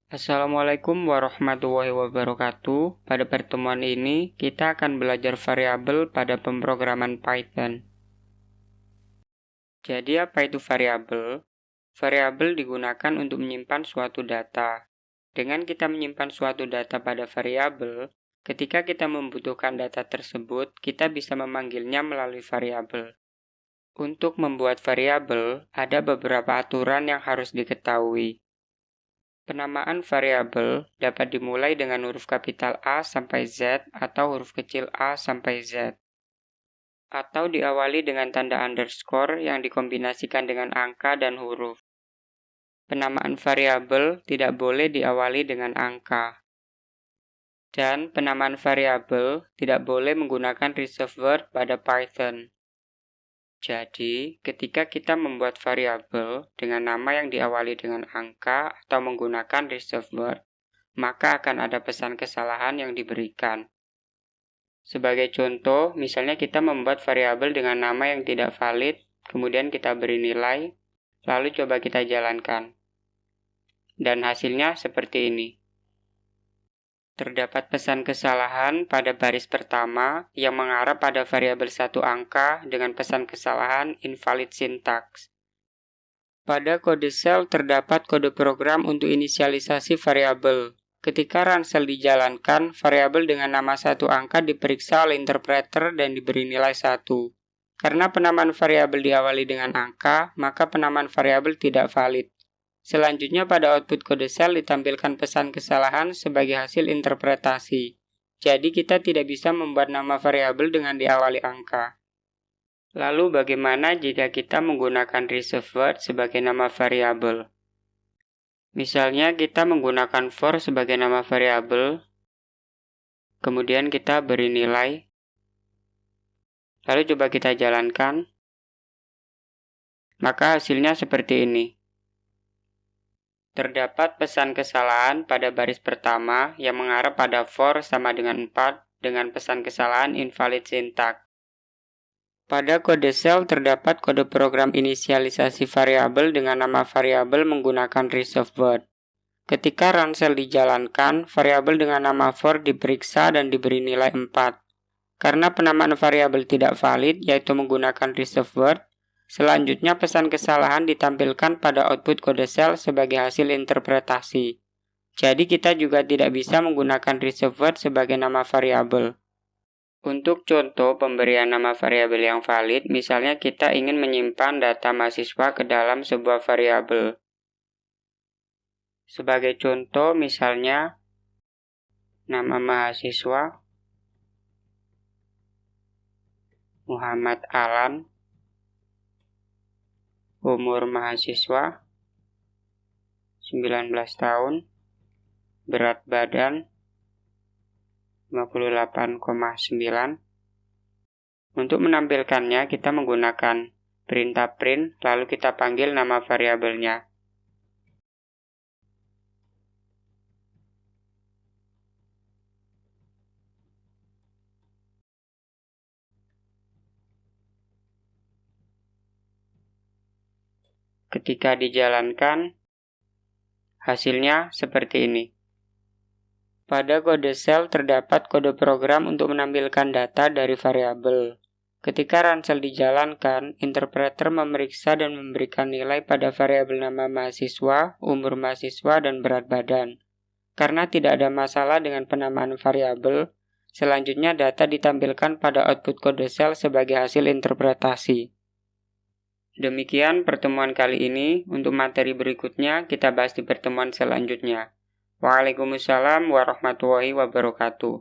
Assalamualaikum warahmatullahi wabarakatuh. Pada pertemuan ini, kita akan belajar variabel pada pemrograman Python. Jadi, apa itu variabel? Variabel digunakan untuk menyimpan suatu data. Dengan kita menyimpan suatu data pada variabel, ketika kita membutuhkan data tersebut, kita bisa memanggilnya melalui variabel. Untuk membuat variabel, ada beberapa aturan yang harus diketahui. Penamaan variabel dapat dimulai dengan huruf kapital A sampai Z atau huruf kecil a sampai Z. Atau diawali dengan tanda underscore yang dikombinasikan dengan angka dan huruf. Penamaan variabel tidak boleh diawali dengan angka. Dan penamaan variabel tidak boleh menggunakan reserved word pada Python. Jadi, ketika kita membuat variabel dengan nama yang diawali dengan angka atau menggunakan reserved word, maka akan ada pesan kesalahan yang diberikan. Sebagai contoh, misalnya kita membuat variabel dengan nama yang tidak valid, kemudian kita beri nilai, lalu coba kita jalankan. Dan hasilnya seperti ini. Terdapat pesan kesalahan pada baris pertama yang mengarah pada variabel satu angka dengan pesan kesalahan invalid syntax. Pada kode shell terdapat kode program untuk inisialisasi variabel. Ketika run shell dijalankan, variabel dengan nama satu angka diperiksa oleh interpreter dan diberi nilai 1. Karena penamaan variabel diawali dengan angka, maka penamaan variabel tidak valid. Selanjutnya pada output kode shell ditampilkan pesan kesalahan sebagai hasil interpretasi. Jadi kita tidak bisa membuat nama variabel dengan diawali angka. Lalu bagaimana jika kita menggunakan reserved word sebagai nama variabel? Misalnya kita menggunakan for sebagai nama variabel, kemudian kita beri nilai, lalu coba kita jalankan, maka hasilnya seperti ini. Terdapat pesan kesalahan pada baris pertama yang mengarah pada for sama dengan 4 dengan pesan kesalahan invalid syntax. Pada kode shell terdapat kode program inisialisasi variabel dengan nama variabel menggunakan reserved word. Ketika run shell dijalankan, variabel dengan nama for diperiksa dan diberi nilai 4. Karena penamaan variabel tidak valid yaitu menggunakan reserved word, selanjutnya pesan kesalahan ditampilkan pada output kode shell sebagai hasil interpretasi. Jadi kita juga tidak bisa menggunakan reserved word sebagai nama variabel. Untuk contoh pemberian nama variabel yang valid, misalnya kita ingin menyimpan data mahasiswa ke dalam sebuah variabel. Sebagai contoh misalnya nama mahasiswa Muhammad Alan, umur mahasiswa 19 tahun, berat badan 58,9. Untuk menampilkannya kita menggunakan perintah print lalu kita panggil nama variabelnya. Ketika dijalankan, hasilnya seperti ini. Pada kode shell terdapat kode program untuk menampilkan data dari variabel. Ketika run shell dijalankan, interpreter memeriksa dan memberikan nilai pada variabel nama mahasiswa, umur mahasiswa, dan berat badan. Karena tidak ada masalah dengan penamaan variabel, selanjutnya data ditampilkan pada output kode shell sebagai hasil interpretasi. Demikian pertemuan kali ini. Untuk materi berikutnya kita bahas di pertemuan selanjutnya. Waalaikumsalam warahmatullahi wabarakatuh.